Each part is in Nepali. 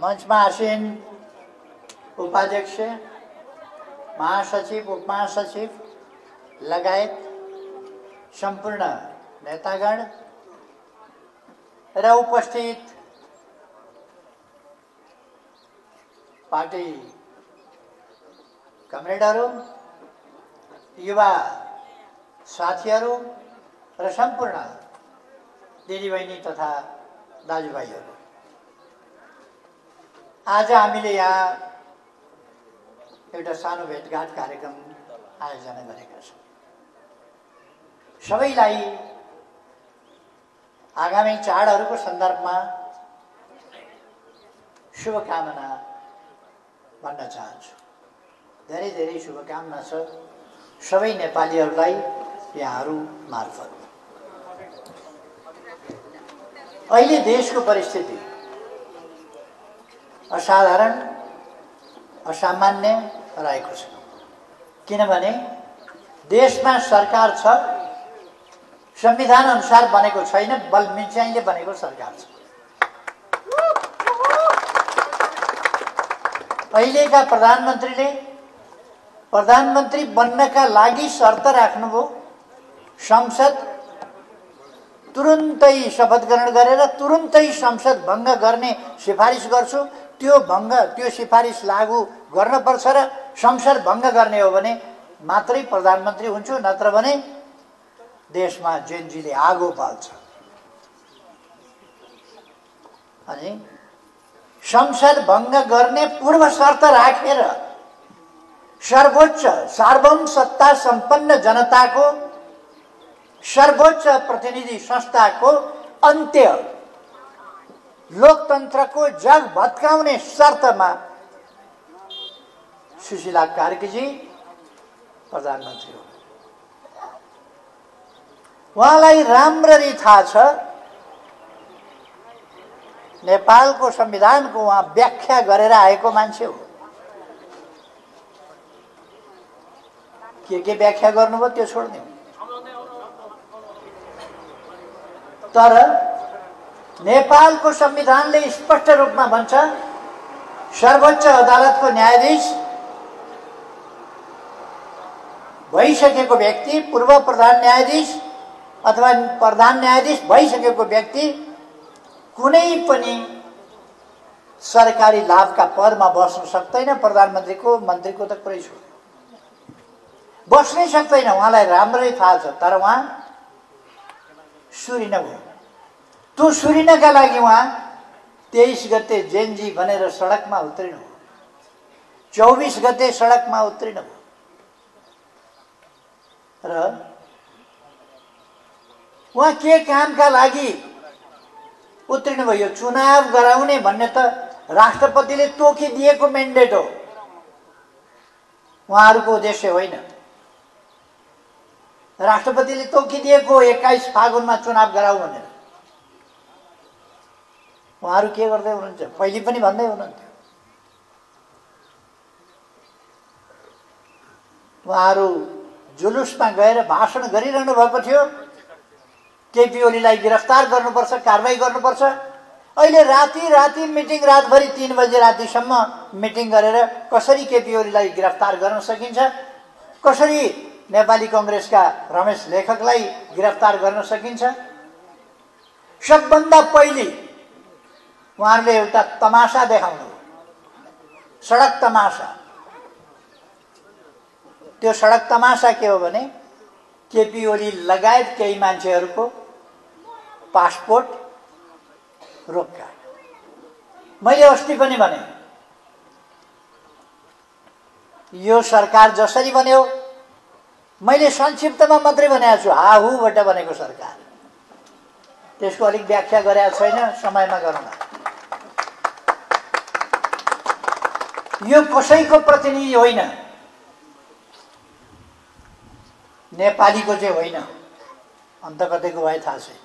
मञ्चमा आसीन उपाध्यक्ष, महासचिव, उपमहासचिव लगायत सम्पूर्ण नेतागण र उपस्थित पार्टी कमरेडहरू, युवा साथीहरू र सम्पूर्ण दिदीबहिनी तथा दाजुभाइहरू, आज हामीले यहाँ एउटा सानो भेटघाट कार्यक्रम आयोजना गरेका छौँ। सबैलाई आगामी चाडहरूको सन्दर्भमा शुभकामना भन्न चाहन्छु। धेरै धेरै शुभकामना छ सबै नेपालीहरूलाई यहाँहरू मार्फत। अहिले देशको परिस्थिति असाधारण, असामान्य रहेको छ। किनभने देशमा सरकार छ, संविधान अनुसार बनेको छैन, बलमिच्याङले बनेको सरकार छ। अहिलेका प्रधानमन्त्रीले प्रधानमन्त्री बन्नका लागि शर्त राख्नुभयो, संसद तुरुन्तै शपथ ग्रहण गरेर तुरुन्तै संसद भङ्ग गर्ने सिफारिस गर्छु। त्यो सिफारिस लागू गर्नुपर्छ र संसद भङ्ग गर्ने हो भने मात्रै प्रधानमन्त्री हुन्छु, नत्र भने देशमा जेनजीले आगो पाल्छ। अनि संसद भङ्ग गर्ने पूर्व शर्त राखेर सर्वोच्च सार्वभौम सत्ता सम्पन्न जनताको सर्वोच्च प्रतिनिधि संस्थाको अन्त्य, लोकतन्त्रको जग भत्काउने शर्तमा सुशीला कार्कीजी प्रधानमन्त्री हो। उहाँलाई राम्ररी थाहा छ नेपालको संविधानको उहाँ व्याख्या गरेर आएको मान्छे हो। के व्याख्या गर्नुभयो त्यो छोड्दिउँ। तर नेपालको संविधानले स्पष्ट रूपमा भन्छ, सर्वोच्च अदालतको न्यायाधीश भइसकेको व्यक्ति, पूर्व प्रधान न्यायाधीश अथवा प्रधान न्यायाधीश भइसकेको व्यक्ति कुनै पनि सरकारी लाभका पदमा बस्न सक्दैन। प्रधानमन्त्रीको, मन्त्रीको त कुरै छोड्यो, बस्नै सक्दैन। उहाँलाई राम्रै थाहा छ। तर उहाँ सुरिन भयो। त्यो सुरिनका लागि उहाँ 23 गते जेनजी भनेर सडकमा उत्रिनु भयो, 24 गते सडकमा उत्रिनु भयो र उहाँ के कामका लागि उत्रिनु भयो? चुनाव गराउने भन्ने त राष्ट्रपतिले तोकिदिएको म्यान्डेट हो, उहाँहरूको उद्देश्य होइन। राष्ट्रपतिले तोकिदिएको 21 फागुनमा चुनाव गराऊ भनेर उहाँहरू के गर्दै हुनुहुन्छ? पहिले पनि भन्दै हुनुहुन्थ्यो। उहाँहरू जुलुसमा गएर भाषण गरिरहनु भएको थियो, केपी ओलीलाई गिरफ्तार गर्नुपर्छ, कारबाही गर्नुपर्छ। अहिले राति मिटिङ, रातभरि 3 बजे रातिसम्म मिटिङ गरेर कसरी केपी ओलीलाई गिरफ्तार गर्न सकिन्छ, कसरी नेपाली कांग्रेसका रमेश लेखकलाई गिरफ्तार गर्न सकिन्छ। सबभन्दा पहिले उहाँहरूले एउटा तमासा देखाउनु, सडक तमासा। त्यो सडक तमासा के हो भने केपी ओली लगायत केही मान्छेहरूको पासपोर्ट रोक्का। मैले अस्ति पनि भने, यो सरकार जसरी बन्यो, मैले संक्षिप्तमा मात्रै भनेको छु, हाहुबाट बनेको सरकार। त्यसको अलिक व्याख्या गरेको छैन, समयमा गरौँ। यो कसैको प्रतिनिधि होइन, नेपालीको चाहिँ होइन। अन्त कतैको भए थाहा छैन।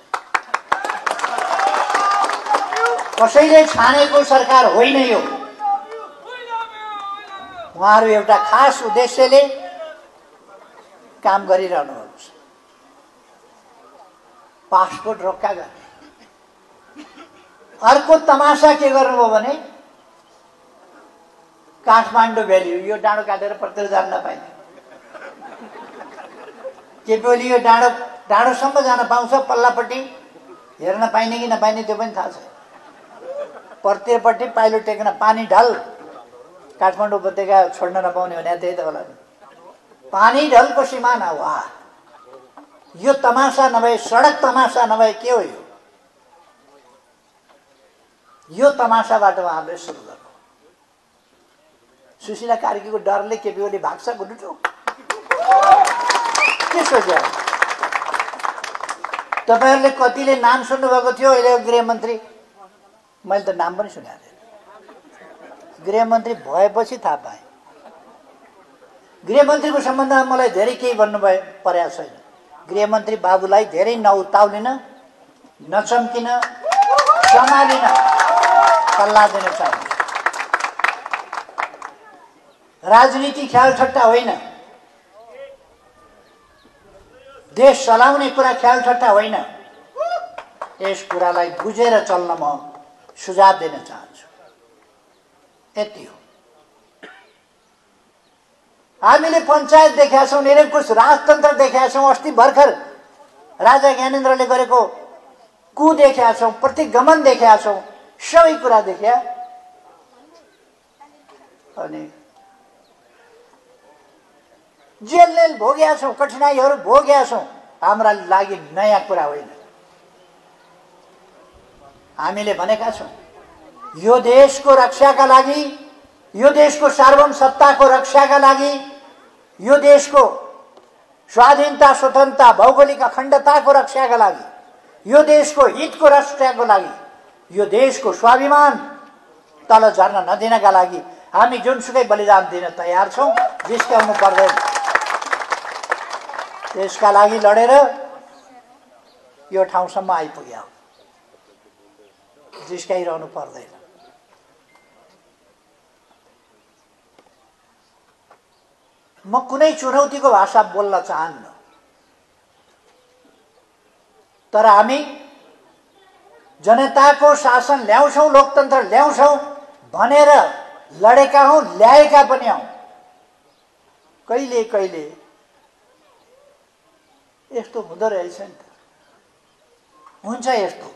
कसैले छानेको सरकार होइन यो। उहाँहरू एउटा खास उद्देश्यले काम गरिरहनु भएको छ। पासपोर्ट रोक्का गर्ने। अर्को तमासा के गर्नुभयो भने काठमाडौँ भ्याली यो डाँडो काटेर प्रत्येक जान नपाइने। केपी ओली यो डाँडोसम्म जान पाउँछ, पल्लापट्टि हेर्न पाइने कि नपाइने त्यो पनि थाहा छ। प्रत्येकपट्टि पाइलो टेक्न पानी ढल, काठमाडौँ उपत्यका छोड्न नपाउने भने त्यही त होला नि। पानी ढलको सिमाना। वाह, यो तमासा नभए, सडक तमासा नभए के हो यो? यो तमासाबाट उहाँहरूले सुरु गर्नु। सुशीला कार्कीको डरले केपी ओली भाग्छ गुडुटो के सोच्यो? तपाईँहरूले कतिले नाम सुन्नुभएको थियो अहिले गृहमन्त्री? मैले त नाम पनि सुनेको थिएँ। गृहमन्त्री भएपछि थाहा पाएँ। गृहमन्त्रीको सम्बन्धमा मलाई धेरै केही भन्नुभए परेको छैन। गृहमन्त्री बाबुलाई धेरै नउताउलिन, नचम्किन, सम्हालिन सल्लाह दिन चाहन्छु। राजनीति ख्याल ठट्टा होइन, देश चलाउने कुरा ख्याल ठट्टा होइन। यस कुरालाई बुझेर चल्न म सुझाव दिन चाहन्छु। यति हो। हामीले पञ्चायत देखेका छौँ, निरङ्कुश राजतन्त्र देखेका छौँ, अस्ति भर्खर राजा ज्ञानेन्द्रले गरेको कु देखेका छौँ, प्रतिगमन देखेका छौँ, सबै कुरा देखिया। अनि जेल भोगेका छौँ, कठिनाइहरू भोगेका छौँ, हाम्रा लागि नयाँ कुरा होइन। हामीले भनेका छौँ यो देशको रक्षाका लागि, यो देशको सार्वभौमसत्ताको रक्षाका लागि, यो देशको स्वाधीनता, स्वतन्त्रता, भौगोलिक अखण्डताको रक्षाका लागि, यो देशको हितको रक्षाको लागि, यो देशको स्वाभिमान तल झर्न नदिनका लागि हामी जुनसुकै बलिदान दिन तयार छौँ। जिस्काउनु पर्दैन। त्यसका लागि लडेर यो ठाउँसम्म आइपुग्यो। जिस्काइरहनु पर्दैन। म कुनै चुनौतीको भाषा बोल्न चाहन्न, तर हामी जनताको शासन ल्याउँछौँ, लोकतन्त्र ल्याउँछौँ भनेर लडेका हौँ, ल्याएका पनि हौँ। कहिले कहिले यस्तो हुँदो रहेछ नि त, हुन्छ यस्तो।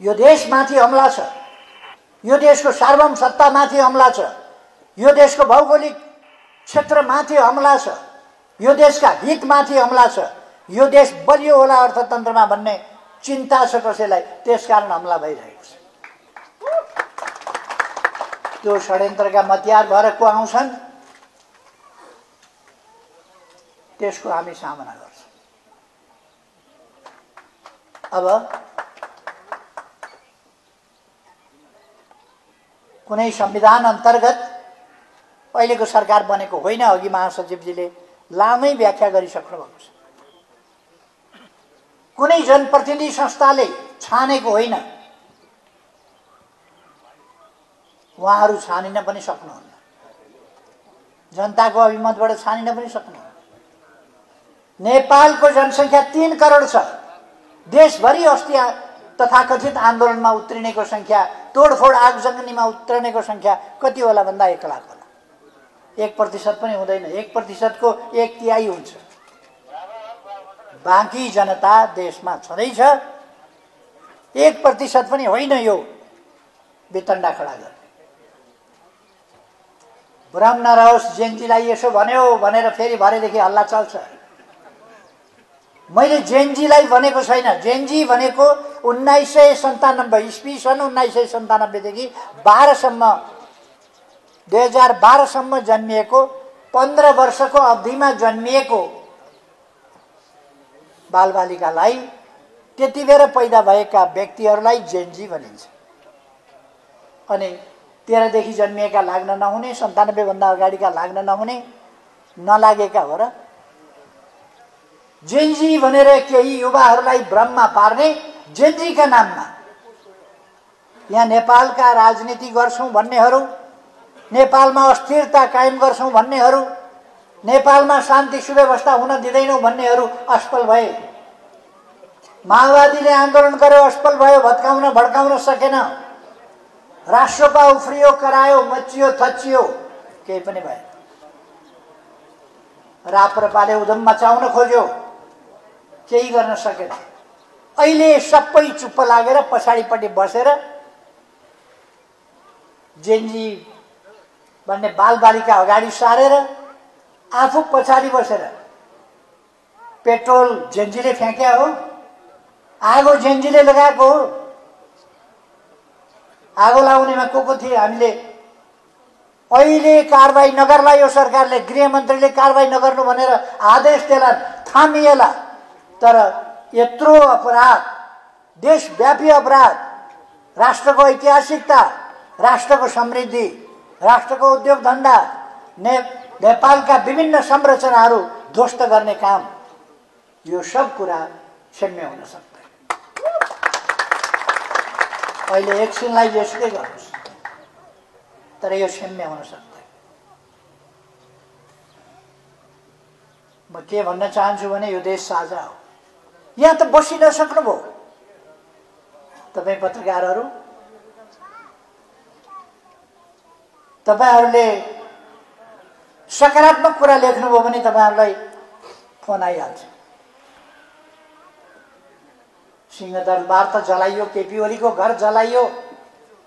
यो देशमाथि हमला छ, यो देशको सार्वभौमसत्तामाथि हमला छ, यो देशको भौगोलिक क्षेत्रमाथि हमला छ, यो देशका हितमाथि हमला छ, यो देश बलियो होला अर्थतन्त्रमा भन्ने चिन्ता छ कसैलाई, त्यसकारण हमला भइरहेको छ। त्यो षड्यन्त्रका मतियार भएर को आउँछन् त्यसको हामी सामना गर्छौँ। अब कुनै संविधान अन्तर्गत अहिलेको सरकार बनेको होइन। अघि महासचिवजीले लामै व्याख्या गरिसक्नु भएको छ। कुनै जनप्रतिनिधि संस्थाले छानेको होइन। उहाँहरू छानिन पनि सक्नुहुन्न, जनताको अभिमतबाट छानिन पनि सक्नुहुन्न। नेपालको जनसङ्ख्या 3 करोड छ। देशभरि अस्ति तथाकथित आन्दोलनमा उत्रिनेको संख्या, तोडफोड आगजग्नीमा उत्रिनेको संख्या कति होला भन्दा 1 लाख होला। 1% पनि हुँदैन। 1% को 1/3 हुन्छ। बाँकी जनता देशमा छँदैछ। 1% पनि होइन यो वितण्डा खडा गर्ने। भ्रम नरहोस्, जेनजीलाई यसो भन्यो भनेर फेरि भरेदेखि हल्ला चल्छ। मैले जेनजीलाई भनेको छैन। जेनजी भनेको 1997 इस्वी सन् 1997 देखि 2012 सम्म जन्मिएको, 15 वर्षको अवधिमा जन्मिएको बालबालिकालाई, त्यति बेर पैदा भएका व्यक्तिहरूलाई जेनजी भनिन्छ। अनि 13 देखि जन्मिएका लाग्न नहुने, 97 भन्दा अगाडिका लाग्न नहुने, नलागेका हो र। जेनजी भनेर केही युवाहरूलाई भ्रममा पार्ने, जेनजीका नाममा यहाँ नेपालका राजनीति गर्छौं भन्नेहरू, नेपालमा अस्थिरता कायम गर्छौं भन्नेहरू, नेपालमा शान्ति सुव्यवस्था हुन दिदैनौं भन्नेहरू असफल भए। माओवादीले आन्दोलन गर्यो, असफल भयो, भड्काउन सकेन। राष्ट्रपा उफ्रियो, करायो, मचियो, थचियो, केही पनि भएन। राप्रपाले उधम मचाउन खोज्यो, केही गर्न सकेन। अहिले सबै चुप्प लागेर पछाडिपट्टि बसेर जेनजी भन्ने बालबालिका अगाडि सारेर आफू पछाडि बसेर पेट्रोल जेनजीले फ्याँक्या हो, आगो जेनजीले लगाएको हो। आगो लगाउनेमा को थिए? हामीले अहिले कारबाही नगर्ला यो सरकारले, गृहमन्त्रीले कारबाही नगर्नु भनेर आदेश देला, थामिएला। तर यत्रो अपराध, देशव्यापी अपराध, राष्ट्रको ऐतिहासिकता, राष्ट्रको समृद्धि, राष्ट्रको उद्योग धन्दा, नेपालका विभिन्न संरचनाहरू ध्वस्त गर्ने काम, यो सब कुरा क्षम्य हुन सक्दैन। अहिले एकछिनलाई जेसुकै गर्नुहोस्, तर यो क्षम्य हुन सक्दैन। म के भन्न चाहन्छु भने यो देश साझा हो। यहाँ त बसि नसक्नुभयो तपाईँ पत्रकारहरू, तपाईहरूले सकारात्मक कुरा लेख्नुभयो भने तपाईहरूलाई फोन आइहाल्छ। सिंहदरबार त जलाइयो, केपी ओलीको घर जलाइयो,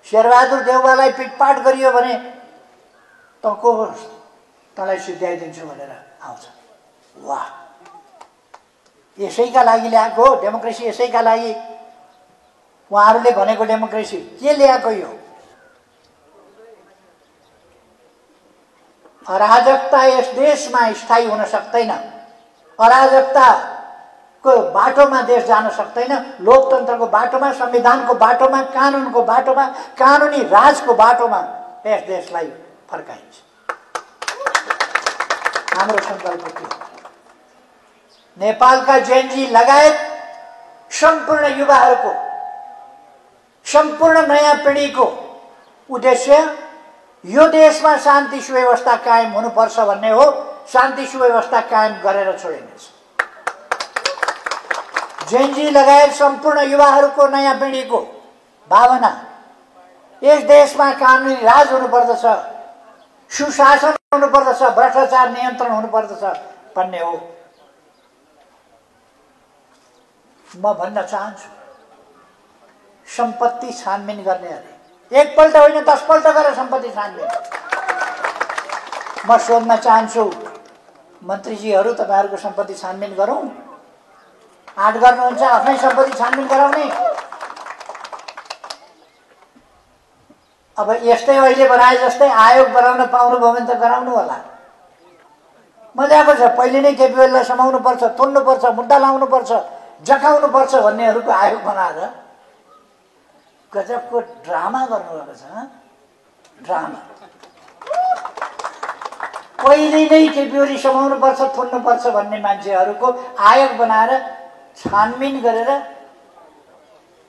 शेरबहादुर देउवालाई पिटपाट गरियो भने त को होस्, तँलाई सिद्ध्याइदिन्छु भनेर आउँछ। वाह, यसैका लागि ल्याएको हो डेमोक्रेसी, यसैका लागि उहाँहरूले भनेको डेमोक्रेसी के ल्याएको यो? अराजकता यस देशमा स्थायी हुन सक्दैन। अराजकताको बाटोमा देश जान सक्दैन। लोकतन्त्रको बाटोमा, संविधानको बाटोमा, कानुनको बाटोमा, कानुनी राजको बाटोमा यस देशलाई फर्काइन्छ। हाम्रो सङ्कल्प के हो? नेपालका जेनजी लगायत सम्पूर्ण युवाहरूको, सम्पूर्ण नयाँ पिँढीको उद्देश्य यो देशमा शान्ति सुव्यवस्था कायम हुनुपर्छ भन्ने हो। शान्ति सुव्यवस्था कायम गरेर छोडिनेछ। जेनजी लगायत सम्पूर्ण युवाहरूको, नयाँ पिँढीको भावना यस देशमा कानुनी राज हुनुपर्दछ, सुशासन हुनुपर्दछ, भ्रष्टाचार नियन्त्रण हुनुपर्दछ भन्ने हो। म भन्न चाहन्छु, सम्पत्ति छानबिन गर्ने अरे एकपल्ट होइन 10 पल्ट गरेर सम्पत्ति छानबिन। म सोध्न चाहन्छु मन्त्रीजीहरू, तपाईँहरूको सम्पत्ति छानबिन गरौँ? आँट गर्नुहुन्छ आफ्नै सम्पत्ति छानबिन गराउने? अब यस्तै अहिले बनाए जस्तै आयोग बनाउन पाउनुभयो भने त गराउनु होला। मजाको छ, पहिले नै केपी ओलीलाई समाउनु पर्छ, तुन्नु पर्छ, मुद्दा लाउनु पर्छ, जकाउनु पर्छ भन्नेहरूको आयोग बनाएर गजबको ड्रामा गर्नुभएको छ। ड्रामा पहिले नै केपी ओली समाउनु पर्छ, थुन्नु पर्छ भन्ने मान्छेहरूको आयोग बनाएर छानबिन गरेर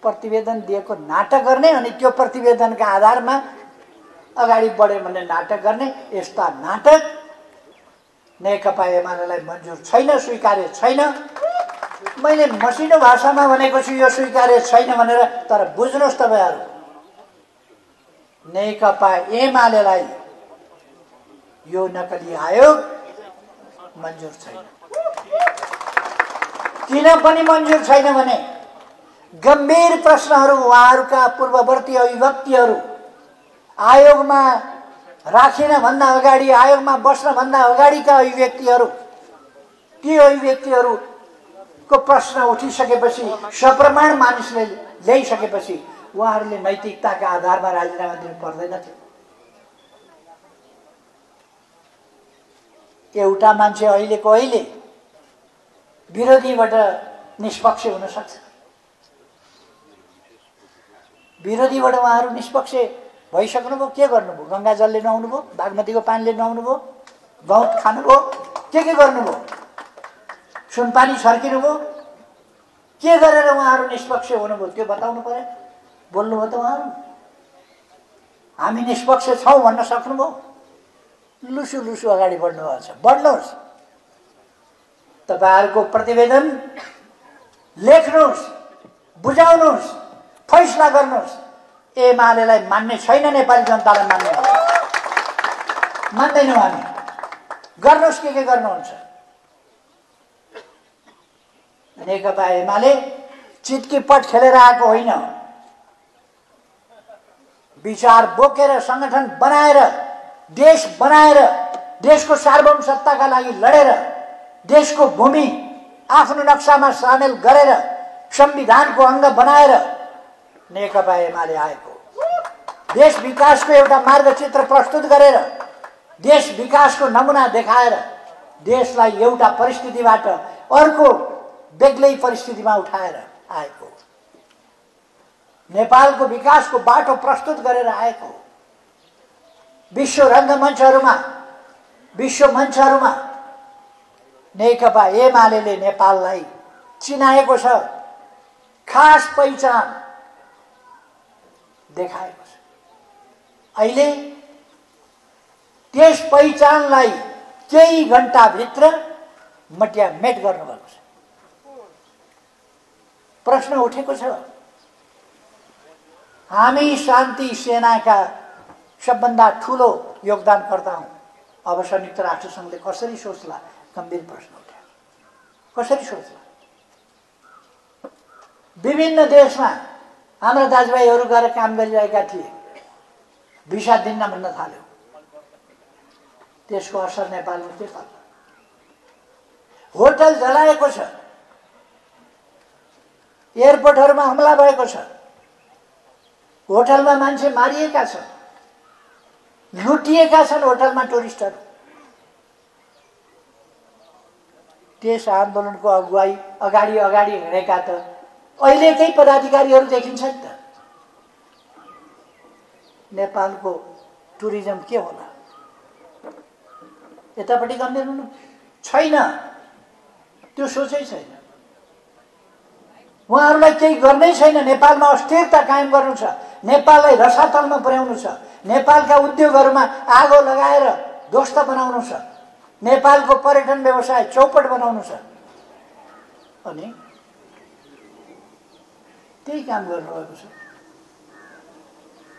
प्रतिवेदन दिएको नाटक गर्ने, अनि त्यो प्रतिवेदनका आधारमा अगाडि बढ्यो भन्ने नाटक गर्ने। यस्ता नाटक नेकपा एमालेलाई मन्जुर छैन, स्वीकार्य छैन। मैले मसिनो भाषामा भनेको छु यो स्वीकार्य छैन भनेर, तर बुझ्नुहोस् तपाईँहरू, नेकपा एमालेलाई यो नक्कली आयोग मन्जुर छैन। किन पनि मन्जुर छैन भने गम्भीर प्रश्नहरू उहाँहरूका पूर्ववर्ती अभिव्यक्तिहरू आयोगमा राखिन भन्दा अगाडि, आयोगमा बस्न भन्दा अगाडिका अभिव्यक्तिहरू, ती अभिव्यक्तिहरूको प्रश्न उठिसकेपछि, सप्रमाण मानिसले ल्याइसकेपछि उहाँहरूले नैतिकताका आधारमा राजीनामा दिनु पर्दैनथ्यो। एउटा मान्छे अहिलेको अहिले विरोधीबाट निष्पक्ष हुन सक्छ। विरोधीबाट उहाँहरू निष्पक्ष भइसक्नुभयो, के गर्नुभयो? गङ्गा जलले नुहाउनुभयो, बागमतीको पानीले नुहाउनुभयो, गहुँत खानुभयो, के गर्नुभयो? सुनपानी छर्किनुभयो, के गरेर उहाँहरू निष्पक्ष हुनुभयो त्यो बताउनु पर्यो। बोल्नुभयो त उहाँहरू, हामी निष्पक्ष छौँ भन्न सक्नुभयो? लुसु लुसु अगाडि बढ्नुभएको छ। बढ्नुहोस्, तपाईँहरूको प्रतिवेदन लेख्नुहोस्, बुझाउनुहोस्, फैसला गर्नुहोस्। एमालेलाई मान्ने छैन, नेपाली जनतालाई मान्ने मान्दैनौँ हामी। गर्नुहोस् के गर्नुहुन्छ। नेकपा एमाले चितकीपट खेलेर आएको होइन, विचार बोकेर संगठन बनाएर देश बनाएर देशको सार्वभौम सत्ताका लागि लडेर देशको भूमि आफ्नो नक्सामा सामेल गरेर संविधानको अङ्ग बनाएर नेकपा एमाले आएको। देश विकासको एउटा मार्गचित्र प्रस्तुत गरेर देश विकासको नमुना देखाएर देशलाई एउटा परिस्थितिबाट अर्को बेग्लै परिस्थितिमा उठाएर आएको। नेपालको विकासको बाटो प्रस्तुत गरेर आएको। विश्व रङ्गमञ्चहरूमा विश्व मञ्चहरूमा नेकपा एमाले नेपाललाई चिनाएको छ, खास पहिचान देखाएको छ। अहिले त्यस पहिचानलाई केही घण्टाभित्र मट्यामेट गर्नुभएको छ। प्रश्न उठेको छ, हामी शान्ति सेनाका सबभन्दा ठुलो योगदानकर्ता हौं, अब संयुक्त राष्ट्र संघले कसरी सोच्ला? गम्भीर प्रश्न उठ्यो। कसरी सोच्ला? विभिन्न देशमा हाम्रा दाजुभाइहरू गएर काम गरिरहेका थिए, भिसा दिन्न भन्न थाल्यो। त्यसको असर नेपालमा के पर्ला? होटल जलाएको छ, एयरपोर्टहरूमा हमला भएको छ, होटलमा मान्छे मारिएका छन्, लुटिएका छन् होटलमा टुरिस्टहरू। त्यस आन्दोलनको अगुवाई अगाडि हिँडेका त अहिलेकै पदाधिकारीहरू देखिन्छ नि त। नेपालको टुरिज्म के होला? यतापट्टि गम्भीर हुनु छैन, त्यो सोचै छैन। उहाँहरूलाई केही गर्नै छैन। नेपालमा अस्थिरता कायम गर्नु छ, नेपाललाई रसातलमा पुर्याउनु छ, नेपालका उद्योगहरूमा आगो लगाएर ध्वस्त बनाउनु छ, नेपालको पर्यटन व्यवसाय चौपट बनाउनु छ। अनि त्यही काम गर्नुभएको छ।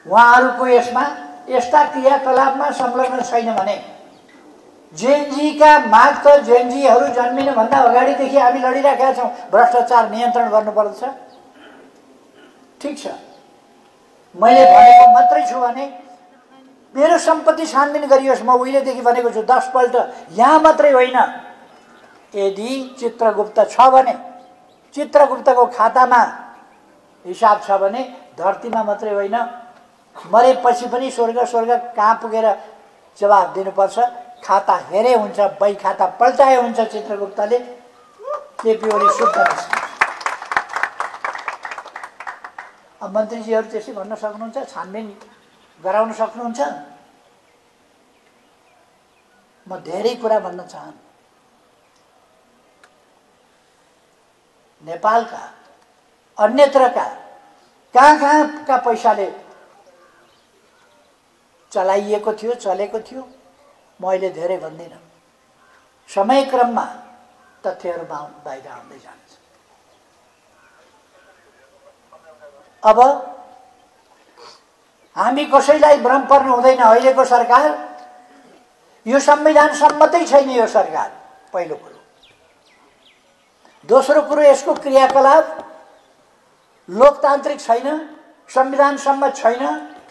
उहाँहरूको यसमा यस्ता क्रियाकलापमा संलग्न छैन भने जेएनजीका माग त जेएनजीहरू जन्मिनुभन्दा अगाडिदेखि हामी लडिरहेका छौँ। भ्रष्टाचार नियन्त्रण गर्नुपर्छ, ठिक छ। मैले भनेको मात्रै छु भने मेरो सम्पत्ति छानबिन गरियोस्। म उहिलेदेखि भनेको छु 10 पल्ट, यहाँ मात्रै होइन। यदि चित्रगुप्त छ भने, चित्रगुप्तको खातामा हिसाब छ भने धरतीमा मात्रै होइन, मरेपछि पनि स्वर्ग कहाँ पुगेर जवाब दिनुपर्छ। खाता हेरे हुन्छ, बही खाता पल्टाए हुन्छ चित्रगुप्तले। केपी ओली शुद्ध निस्किन्छ। अब मन्त्रीजीहरू त्यसै भन्न सक्नुहुन्छ, छानबिन गराउन सक्नुहुन्छ। म धेरै कुरा भन्न चाहन्छु। नेपालका अन्यत्रका कहाँ पैसाले चलाइएको थियो, चलेको थियो, म अहिले धेरै भन्दिनँ। समयक्रममा तथ्यहरू बाहिर आउँदै जान्छ। अब हामी कसैलाई भ्रम पर्नु हुँदैन। अहिलेको सरकार यो संविधान सम्मतै छैन। यो सरकार पहिलो कुरो। दोस्रो कुरो, यसको क्रियाकलाप लोकतान्त्रिक छैन, संविधान सम्मत छैन,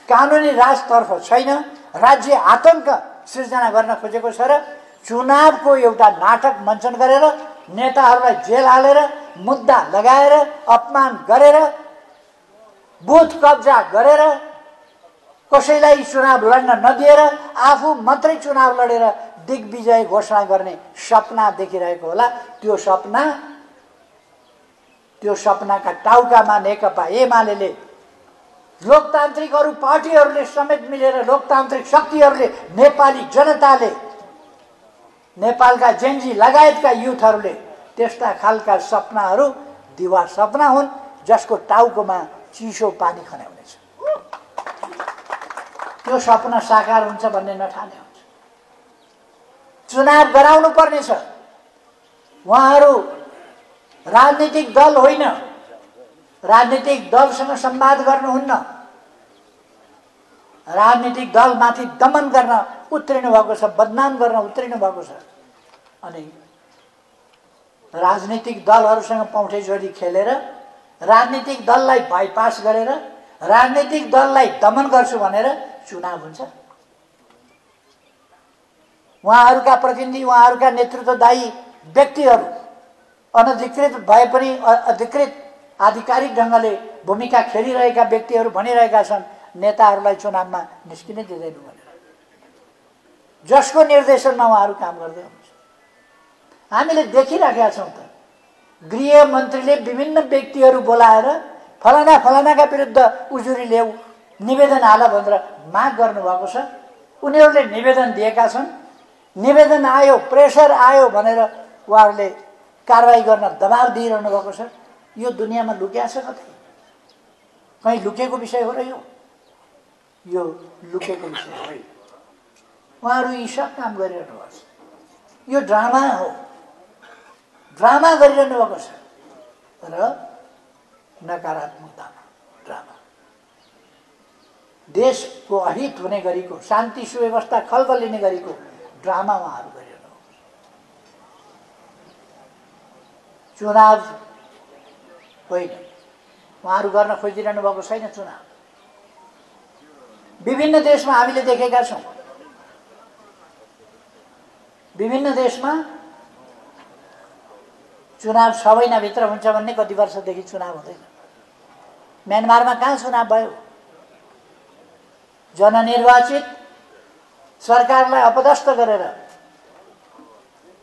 कानुनी राजतर्फ छैन। राज्य आतंक सृजना गर्न खोजेको छ र चुनावको एउटा नाटक मञ्चन गरेर नेताहरूलाई जेल हालेर, मुद्दा लगाएर, अपमान गरेर, बुथ कब्जा गरेर, कसैलाई चुनाव लड्न नदिएर आफू मात्रै चुनाव लडेर दिग्विजय घोषणा गर्ने सपना देखिरहेको होला। त्यो सपनाका टाउकामा नेकपा एमाले, लोकतान्त्रिक अरू पार्टीहरूले समेत मिलेर, लोकतान्त्रिक शक्तिहरूले, नेपाली जनताले, नेपालका जेनजी लगायतका युथहरूले त्यस्ता खालका सपनाहरू दिवा सपना हुन् जसको टाउकोमा चिसो पानी खन्याउनेछ। त्यो सपना साकार हुन्छ भन्ने नठाने हुन्छ। चुनाव गराउनु पर्नेछ। उहाँहरू राजनीतिक दल होइन, राजनीतिक दलसँग संवाद गर्नुहुन्न, राजनीतिक दलमाथि दमन गर्न उत्रिनु भएको छ, बदनाम गर्न उत्रिनु भएको छ। अनि राजनीतिक दलहरूसँग पौठे जोडी खेलेर, राजनीतिक दललाई बाइपास गरेर, राजनीतिक दललाई दमन गर्छु भनेर चुनाव हुन्छ। उहाँहरूका प्रतिनिधि, उहाँहरूका नेतृत्वदायी व्यक्तिहरू अनधिकृत भए पनि अधिकृत आधिकारिक ढङ्गले भूमिका खेलिरहेका व्यक्तिहरू भनिरहेका छन् नेताहरूलाई चुनावमा निस्किनै दिँदैन भनेर। जसको निर्देशनमा उहाँहरू काम गर्दै हुनुहुन्छ। हामीले देखिराखेका छौँ त, गृहमन्त्रीले विभिन्न व्यक्तिहरू बोलाएर फलानाका विरुद्ध उजुरी ल्याऊ, निवेदन हाल भनेर माग गर्नुभएको छ। उनीहरूले निवेदन दिएका छन्, निवेदन आयो, प्रेसर आयो भनेर उहाँहरूले कारवाही गर्न दबाब दिइरहनु भएको छ। यो दुनियाँमा लुक्या छ कतै? कहीँ लुकेको विषय हो र यो लुकेको विषय होइन। उहाँहरू यी सब काम गरिरहनु भएको छ। यो ड्रामा हो, ड्रामा गरिरहनु भएको छ र नकारात्मकतामा ड्रामा। देशको अहित हुने गरेको, शान्ति सुव्यवस्था खल्बलिने गरेको ड्रामा उहाँहरू गरिरहनु भएको छ। चुनाव होइन, उहाँहरू गर्न खोजिरहनु भएको छैन चुनाव। विभिन्न देशमा हामीले देखेका छौँ, विभिन्न देशमा चुनाव 6 महिनाभित्र हुन्छ भन्ने कति वर्षदेखि चुनाव हुँदैन। म्यानमारमा कहाँ चुनाव भयो? जननिर्वाचित सरकारलाई अपदस्थ गरेर,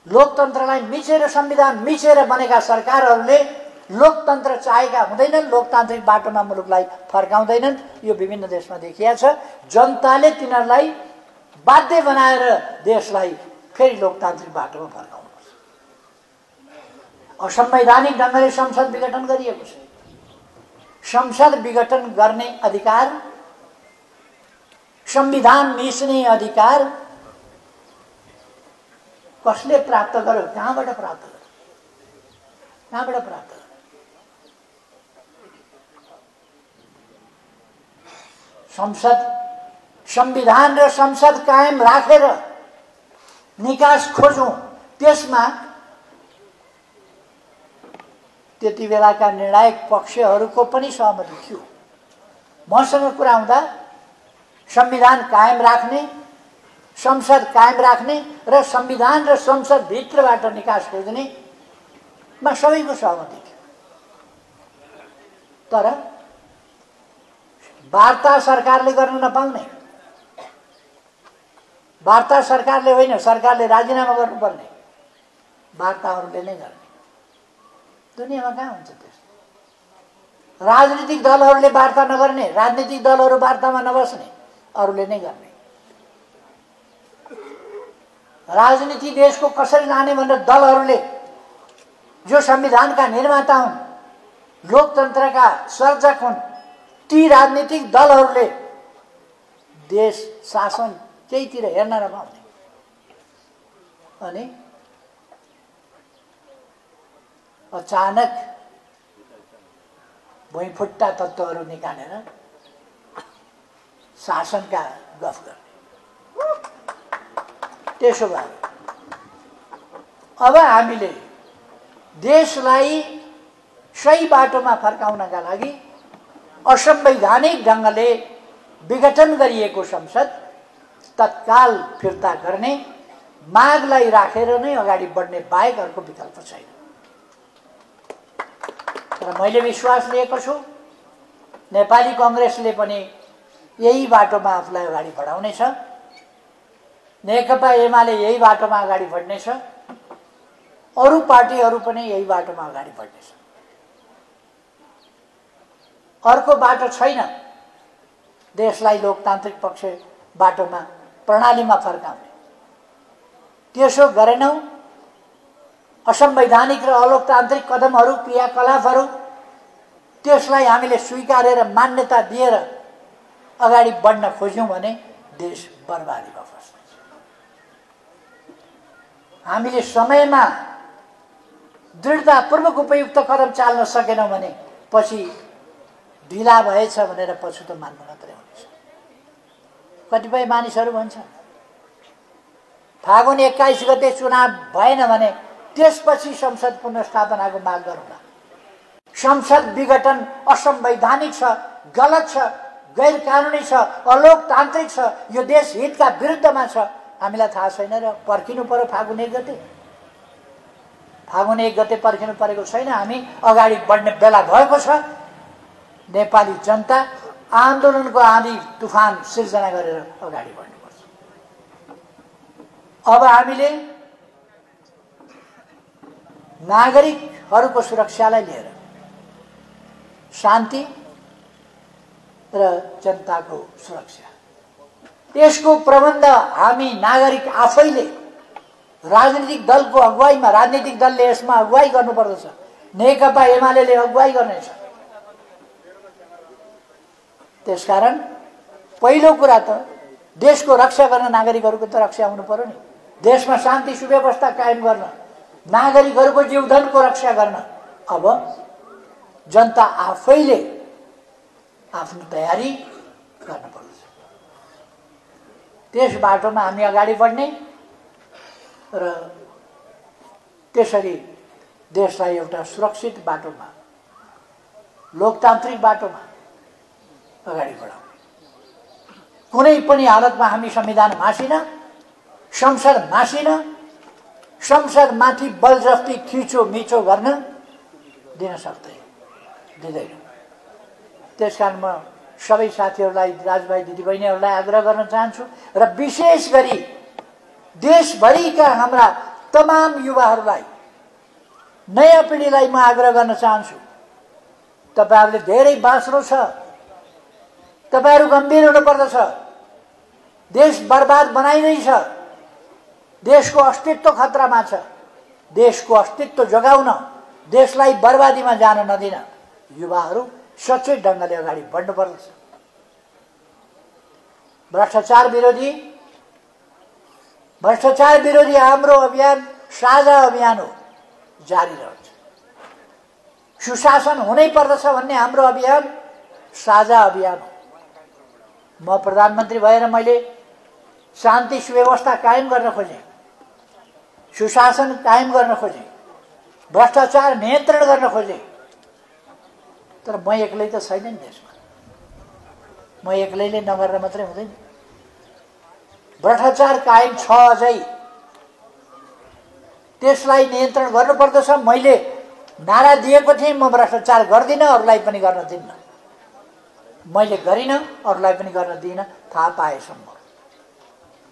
लोकतन्त्रलाई मिचेर, संविधान मिचेर बनेका सरकारहरूले लोकतन्त्र चाहेका हुँदैनन्, लोकतान्त्रिक बाटोमा मुलुकलाई फर्काउँदैनन्। यो विभिन्न देशमा देखिया छ। जनताले तिनीहरूलाई बाध्य बनाएर देशलाई फेरि लोकतान्त्रिक बाटोमा फर्काउनुपर्छ। असंवैधानिक ढङ्गले संसद विघटन गरिएको छ। संसद विघटन गर्ने अधिकार, संविधान मिच्ने अधिकार कसले प्राप्त गर्यो? कहाँबाट प्राप्त गर्यो? कहाँबाट प्राप्त गर्यो? संसद, संविधान र संसद कायम राखेर निकास खोजौँ। त्यसमा त्यति बेलाका निर्णायक पक्षहरूको पनि सहमति थियो। मसँग कुरा हुँदा संविधान कायम राख्ने, संसद कायम राख्ने र संविधान र संसद भित्रबाट निकास खोज्नेमा सबैको सहमति थियो। तर वार्ता सरकारले गर्न नपाउने, वार्ता सरकारले होइन, सरकारले राजीनामा गर्नुपर्ने, वार्ताहरूले नै गर्ने। दुनियाँमा कहाँ हुन्छ त्यस्तो? राजनीतिक दलहरूले वार्ता नगर्ने, राजनीतिक दलहरू वार्तामा नबस्ने, अरूले नै गर्ने। राजनीति देशको कसरी लाने भनेर दलहरूले, जो संविधानका निर्माता हुन्, लोकतन्त्रका सर्जक हुन्, ती राजनीतिक दलहरूले देश शासन केहीतिर हेर्न नपाउने अनि अचानक भुइँफुट्टा तत्त्वहरू निकालेर शासनका गफ गर्ने। त्यसो भए अब हामीले देशलाई सही बाटोमा फर्काउनका लागि असंवैधानिक ढङ्गले विघटन गरिएको संसद तत्काल फिर्ता गर्ने मागलाई राखेर नै अगाडि बढ्ने बाहेक अर्को विकल्प छैन। तर मैले विश्वास लिएको छु नेपाली कांग्रेसले पनि यही बाटोमा आफूलाई अगाडि बढाउनेछ, नेकपा एमाले यही बाटोमा अगाडि बढ्नेछ, अरू पार्टीहरू पनि यही बाटोमा अगाडि बढ्नेछ। अर्को बाटो छैन देशलाई लोकतान्त्रिक पक्ष बाटोमा, प्रणालीमा फर्काउने। त्यसो गरेनौं, असंवैधानिक र अलोकतान्त्रिक कदमहरू, क्रियाकलापहरू त्यसलाई हामीले स्वीकारेर मान्यता दिएर अगाडि बढ्न खोज्यौं भने देश बर्बादीमा फस्छ। हामीले समयमा दृढतापूर्वक उपयुक्त कदम चाल्न सकेनौं भने पछि ढिला भएछ भनेर पछुतो मान्नु मात्रै हुनेछ। कतिपय मानिसहरू भन्छ फागुन 21 गते चुनाव भएन भने त्यसपछि संसद पुनर्स्थापनाको माग गरौँला। संसद विघटन असंवैधानिक छ, गलत छ, गैर कानुनी छ, अलोकतान्त्रिक छ, यो देश हितका विरुद्धमा छ। हामीलाई थाहा छैन र पर्खिनु पर्यो फागुन 1 गते। फागुन 1 गते पर्खिनु परेको छैन। हामी अगाडि बढ्ने बेला भएको छ। नेपाली जनता आन्दोलनको आँधी तुफान सिर्जना गरेर अगाडि बढ्नुपर्छ। अब हामीले नागरिकहरूको सुरक्षालाई लिएर शान्ति र जनताको सुरक्षा, यसको प्रबन्ध हामी नागरिक आफैले राजनीतिक दलको अगुवाईमा, राजनीतिक दलले यसमा अगुवाई गर्नुपर्दछ। नेकपा एमाले अगुवाई गर्नेछ। त्यसकारण पहिलो कुरा त देशको रक्षा गर्न नागरिकहरूको त रक्षा हुनु पर्यो नि। देशमा शान्ति सुव्यवस्था कायम गर्न, नागरिकहरूको जीवधनको रक्षा गर्न अब जनता आफैले आफ्नो तयारी गर्नुपर्छ। त्यस बाटोमा हामी अगाडि बढ्ने र त्यसरी देशलाई एउटा सुरक्षित बाटोमा, लोकतान्त्रिक बाटोमा अगाडि बढाउने। कुनै पनि हालतमा हामी संविधान मासिन, संसद मासिन, संसदमाथि बलजफ्ती थिचोमिचो गर्न दिन दिँदैन। त्यसकारण म सबै साथीहरूलाई, दाजुभाइ दिदीबहिनीहरूलाई आग्रह गर्न चाहन्छु र विशेष गरी देशभरिका हाम्रा तमाम युवाहरूलाई, नयाँ पिँढीलाई म आग्रह गर्न चाहन्छु, तपाईहरुले धेरै बाँच्नु छ। तपाईहरु गम्भीर हुनुपर्दछ। देश बर्बाद बनाइँदैछ। देशको अस्तित्व खतरामा छ। देशको अस्तित्व जोगाउन, देशलाई बर्बादीमा जान नदिन युवाहरू सचेत ढङ्गले अगाडि बढ्नुपर्दछ। भ्रष्टाचार विरोधी हाम्रो अभियान साझा अभियान हो, जारी रहन्छ। सुशासन हुनै पर्दछ भन्ने हाम्रो अभियान साझा अभियान हो। म प्रधानमन्त्री भएर मैले शान्ति सुव्यवस्था कायम गर्न खोजेँ, सुशासन कायम गर्न खोजेँ, भ्रष्टाचार नियन्त्रण गर्न खोजेँ। तर म एक्लै त छैन नि देशमा। म एक्लैले नगरेर मात्रै हुँदैन। भ्रष्टाचार कायम छ अझै। त्यसलाई नियन्त्रण गर्नुपर्दछ। मैले नारा दिएको थिएँ, म भ्रष्टाचार गर्दिनँ, अरूलाई पनि गर्न दिन्न। मैले गरिनँ, अरूलाई पनि गर्न दिइनँ थाहा पाएसम्म।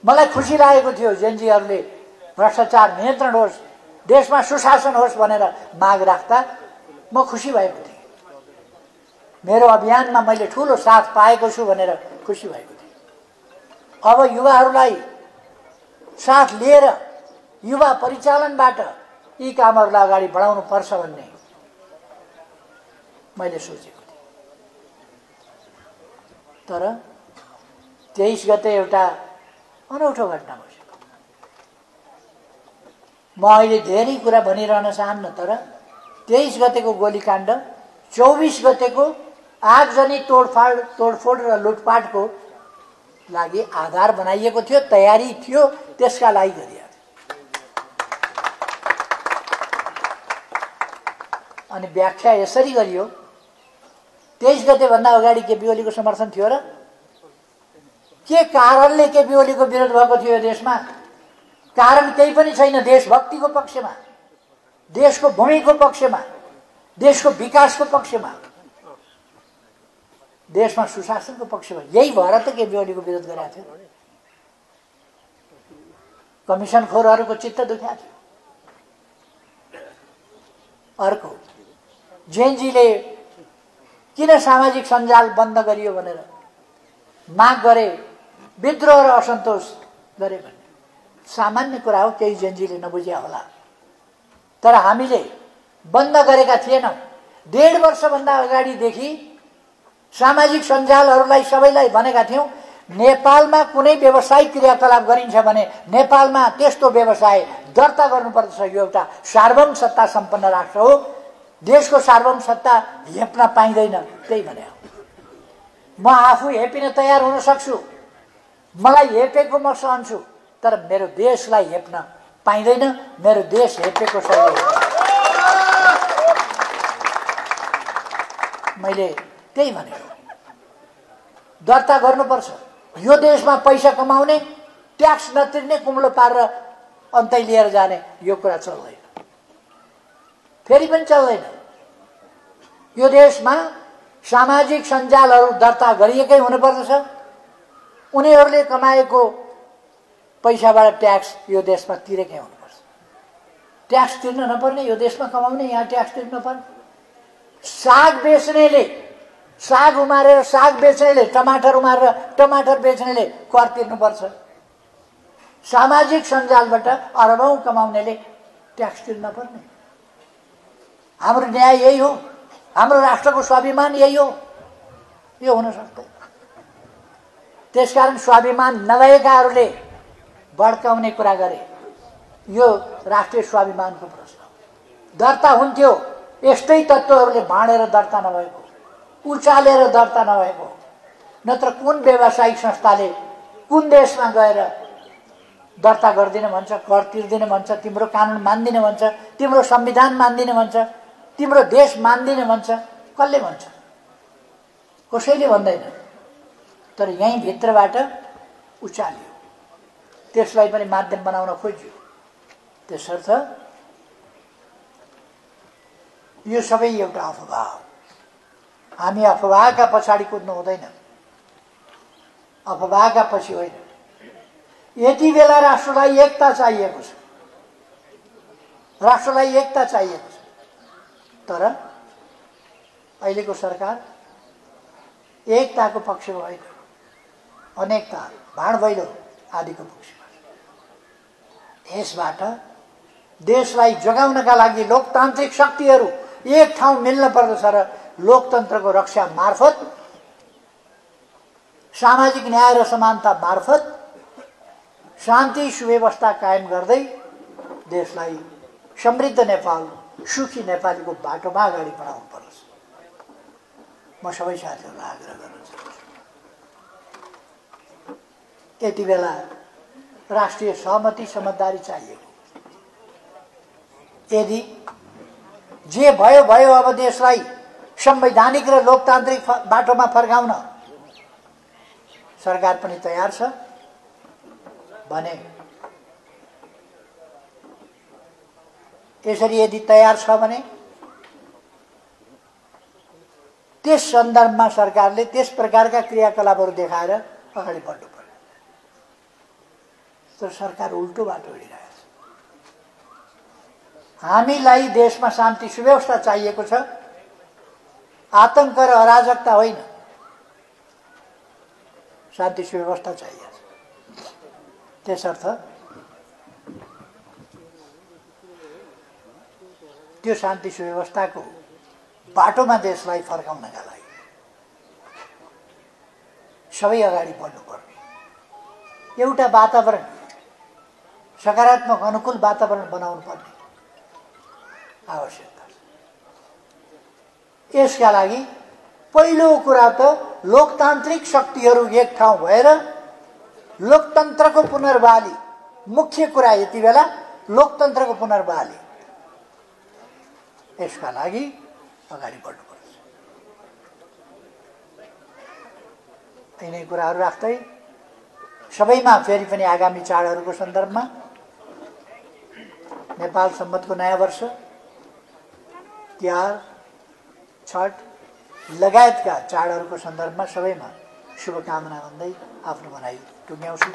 मलाई खुसी लागेको थियो जेनजीहरूले भ्रष्टाचार नियन्त्रण होस्, देशमा सुशासन होस् भनेर माग राख्दा म खुसी भएको थिएँ। मेरो अभियानमा मैले ठुलो साथ पाएको छु भनेर खुसी भएको थिएँ। अब युवाहरूलाई साथ लिएर युवा परिचालनबाट यी कामहरूलाई अगाडि बढाउनु पर्छ भन्ने मैले सोचेको थिएँ। तर 23 गते एउटा अनौठो घटना भयो। म अहिले धेरै कुरा भनिरहन चाहन्न, तर 23 गतेको गोलीकाण्ड, 24 गतेको आगजनी तोडफोड र लुटपाटको लागि आधार बनाइएको थियो, तयारी थियो, त्यसका लागि गरिएको थियो। अनि व्याख्या यसरी गरियो, 23 गते भन्दा अगाडि केपी ओलीको समर्थन थियो र के कारणले केपी ओलीको विरोध भएको थियो देशमा? कारण केही पनि छैन। देशभक्तिको पक्षमा, देशको भूमिको पक्षमा, देशको विकासको पक्षमा, देशमा सुशासनको पक्षमा। यही भएर त केपी ओलीको विरोध गरेका थियो। कमिसनखोरहरूको चित्त दुख्या थियो। अर्को, जेनजीले किन सामाजिक सञ्जाल बन्द गरियो भनेर माग गरे, विद्रोह र असन्तोष गरे भने सामान्य कुरा हो, केही जेनजीले नबुझ्या होला। तर हामीले बन्द गरेका थिएनौँ। 1.5 वर्षभन्दा अगाडिदेखि सामाजिक सञ्जालहरूलाई सबैलाई भनेका थियौँ, नेपालमा कुनै व्यवसायिक क्रियाकलाप गरिन्छ भने नेपालमा त्यस्तो व्यवसाय दर्ता गर्नुपर्दछ। यो एउटा सार्वभौम सत्ता सम्पन्न राष्ट्र हो, देशको सार्वभौम सत्ता हेप्न पाइँदैन। त्यही भने म आफू हेपिन तयार हुन सक्छु, मलाई हेपेको म सहन्छु, तर मेरो देशलाई हेप्न पाइँदैन। मेरो देश हेपेको छैन। मैले त्यही भनेको, दर्ता गर्नुपर्छ। यो देशमा पैसा कमाउने, ट्याक्स नतिर्ने, कुम्लो पारेर अन्तै लिएर जाने, यो कुरा चल्दैन, फेरि पनि चल्दैन। यो देशमा सामाजिक सञ्जालहरू दर्ता गरिएकै हुनुपर्दछ। उनीहरूले कमाएको पैसाबाट ट्याक्स यो देशमा तिरेकै हुनुपर्छ। ट्याक्स तिर्न नपर्ने, यो देशमा कमाउने, यहाँ ट्याक्स तिर्न नपर्ने। साग बेच्नेले, साग उमारेर साग बेच्नेले, टमाटर उमारेर टमाटर बेच्नेले कर तिर्नुपर्छ। सामाजिक सञ्जालबाट अरबौं कमाउनेले ट्याक्स तिर्न पर्ने। हाम्रो न्याय यही हो, हाम्रो राष्ट्रको स्वाभिमान यही हो। यो हुन सक्दैन। त्यसकारण स्वाभिमान नभएकाहरूले भड्काउने कुरा गरे। यो राष्ट्रिय स्वाभिमानको प्रश्न दर्ता हुन्थ्यो, यस्तै तत्त्वहरूले भाँडेर दर्ता नभएको, उचालेर दर्ता नभएको। नत्र कुन व्यावसायिक संस्थाले कुन देशमा गएर दर्ता गर्दिन भन्छ, कर तिर्दिन भन्छ, तिम्रो कानुन मान्दिन भन्छ, तिम्रो संविधान मान्दिन भन्छ, तिम्रो देश मान्दिन भन्छ? कसले भन्छ? कसैले भन्दैन। तर यहीँ भित्रबाट उचालियो, त्यसलाई पनि माध्यम बनाउन खोज्यो। त्यसर्थ यो सबै एउटा अफवाह हो। हामी अफवाहका पछाडि कुद्नु हुँदैन, अफवाहका पछि होइन। यति बेला राष्ट्रलाई एकता चाहिएको छ, राष्ट्रलाई एकता चाहिएको छ। तर अहिलेको सरकार एकताको पक्षमा होइन, अनेकता, भाँडभैलो आदिको पक्षमा। यसबाट देशलाई जोगाउनका लागि लोकतान्त्रिक शक्तिहरू एक ठाउँ मिल्न पर्दछ र लोकतन्त्रको रक्षा मार्फत, सामाजिक न्याय र समानता मार्फत शान्ति सुव्यवस्था कायम गर्दै देशलाई समृद्ध नेपाल, सुखी नेपालीको बाटोमा अगाडि बढाउनु पर्छ। म सबै साथीहरूलाई आग्रह गर्न चाहन्छु, यति बेला राष्ट्रिय सहमति समझदारी चाहिएको। यदि जे भयो भयो, अब देशलाई संवैधानिक र लोकतान्त्रिक बाटोमा फर्काउन सरकार पनि तयार छ भने, यसरी यदि तयार छ भने त्यस सन्दर्भमा सरकारले त्यस प्रकारका क्रियाकलापहरू देखाएर अगाडि बढ्नु पर्यो। तर सरकार उल्टो बाटो हिँडिरहेको छ। हामीलाई देशमा शान्ति सुव्यवस्था चाहिएको छ, आतंक र अराजकता होइन, शान्ति सुव्यवस्था चाहिएको छ। त्यसर्थ त्यो शान्ति सुव्यवस्थाको बाटोमा देशलाई फर्काउनका लागि सबै अगाडि बढ्नुपर्ने, एउटा वातावरण, सकारात्मक अनुकूल वातावरण बनाउनु पर्ने आवश्यकता छ। यसका लागि पहिलो कुरा त लोकतान्त्रिक शक्तिहरू एक ठाउँ भएर लोकतन्त्रको पुनर्बहाली, मुख्य कुरा यति बेला लोकतन्त्रको पुनर्बहाली, यसका लागि अगाडि बढ्नुपर्छ। यिनै कुराहरू राख्दै सबैमा फेरि पनि आगामी चाडहरूको सन्दर्भमा नेपाल सम्बन्धको नयाँ वर्ष, तिहार, छठ लगायतका चाडहरूको सन्दर्भमा सबैमा शुभकामना भन्दै आफ्नो भनाइ टुङ्ग्याउँछु।